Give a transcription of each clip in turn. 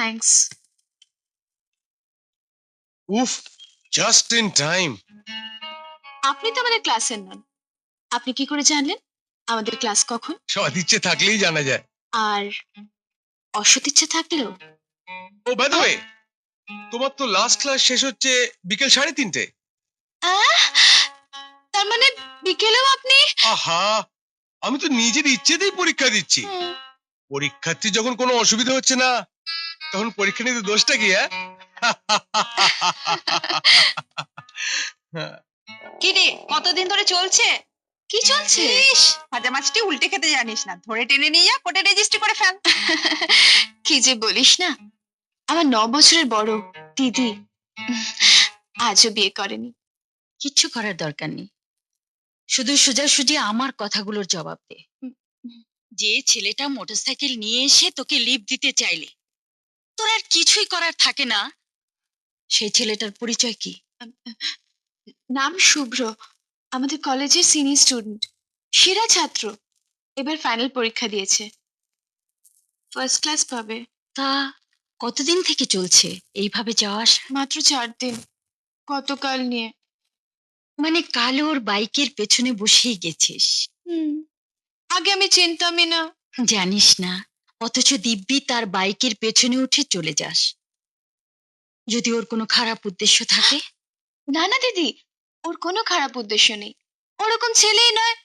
Thanks. উফ, just in time. আপনি তো আমাদের ক্লাসের নন, আপনি কি করে জানলেন আমাদের ক্লাস কখন? সদিচ্ছে থাকলেই জানা যায়। আর অসৎ ইচ্ছে থাকলেও? ও বাই দ্য ওয়ে, তোমার তো লাস্ট ক্লাস শেষ হচ্ছে বিকেল 3:30। তার মানে বিকেলেও আপনি? আহা, আমি তো নিজের ইচ্ছেতেই পরীক্ষা দিচ্ছি। পরীক্ষার্থী যখন কোনো অসুবিধা হচ্ছে না, তখন পরীক্ষা নিতে দোষটা কি? কি রে, কতদিন ধরে চলছে? কি চলছে? ইস, ভাজা মাছটি উল্টে খেতে জানিস না, ধরে টেনে নিয়ে যা, কোর্টে রেজিস্ট্রি করে ফেল। কি যে বলিস না, আমার 9 বছরের বড় দিদি আজও বিয়ে করেনি। কিচ্ছু করার দরকার নেই, শুধু সোজাসুজি আমার কথাগুলোর জবাব দে। যে ছেলেটা মোটরসাইকেল নিয়ে এসে তোকে লিফট দিতে চাইলে তোর আর কিছুই করার থাকে না, সেই ছেলেটার পরিচয় কি? নাম শুভ্র, আমাদের কলেজের সিনিয়র স্টুডেন্ট, সেরা ছাত্র। এবার ফাইনাল পরীক্ষা দিয়েছে, ফার্স্ট ক্লাস পাবে। তা কতদিন থেকে চলছে এইভাবে যাওয়া আসা? মাত্র 4 দিন, গতকাল নিয়ে। মানে কাল ওর বাইকের পেছনে বসেই গেছিস? আগে আমি চিনতামই না। জানিস না, অথচ দিব্যি তার বাইকের পেছনে উঠে চলে যাস। যদি ওর কোনো খারাপ উদ্দেশ্য থাকে? না না দিদি, ওর কোনো খারাপ উদ্দেশ্য নেই, ওরকম ছেলেই নয়।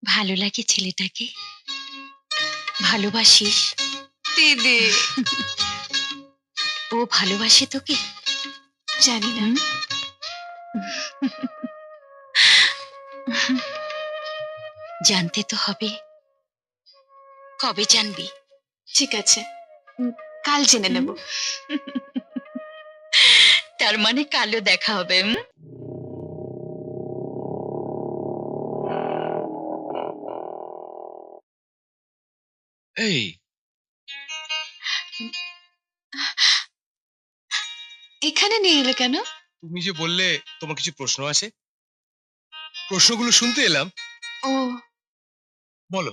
ভালো লাগে ছেলেটাকে? ভালোবাসিস? দিদি ও ভালোবাসে তোকে? জানি না। জানতে তো হবে। কবে জানবি? ঠিক আছে, কাল জেনে নেব। তার মানে কালও দেখা হবে। এই, এখানে নিয়ে এলে কেন? তুমি যে বললে তোমার কিছু প্রশ্ন আছে, প্রশ্নগুলো শুনতে এলাম। ও, বলো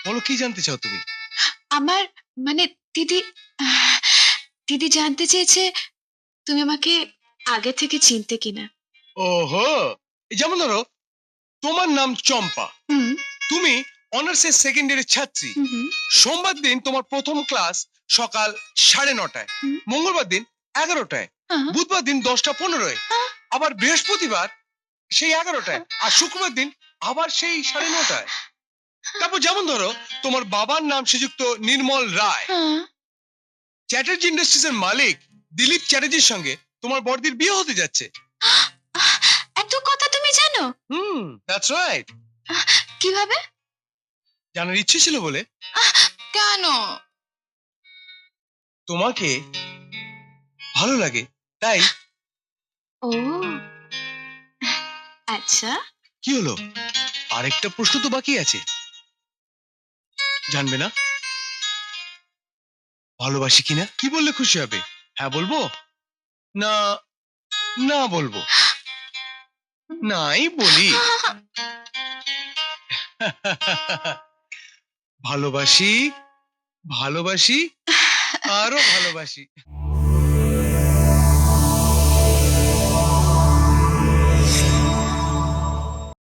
বলো, কি জানতে চাও তুমি? আমার মানে দিদি, দিদি জানতে চেয়েছে তুমি আমাকে আগে থেকে চিনতে কিনা। ওহো, এই যেমন ধরো, তোমার নাম চম্পা, হুম তুমি অনার্সের সেকেন্ড ইয়ারের ছাত্রী। হুম হুম, সোমবার দিন তোমার প্রথম ক্লাস সকাল 9:30, হুম। মঙ্গলবার দিন 11টায়, হ্যাঁ, বুধবার দিন 10:15, হ্যাঁ। আবার বৃহস্পতিবার সেই 11টায়, আর শুক্রবার দিন আবার সেই 9:30টায়। তারপর যেমন ধরো, তোমার বাবার নাম শ্রীযুক্ত নির্মল রায়, হ্যাঁ। চ্যাটার্জি ইন্ডাস্ট্রিজ এর মালিক দিলীপ চ্যাটার্জির সঙ্গে তোমার বড়দির বিয়ে হতে যাচ্ছে। এত কথা তুমি জানো? That's right. কিভাবে? জানার ইচ্ছে ছিল বলে। কেন? তোমাকে ভালো লাগে তাই। ও আচ্ছা, কি হলো, আরেকটা প্রশ্ন তো বাকি আছে, জানবে না? ভালোবাসি কিনা? কি বললে খুশি হবে? হ্যাঁ বলবো, না না বলবো? নাই বলি। ভালোবাসি, ভালোবাসি, আরো ভালোবাসি।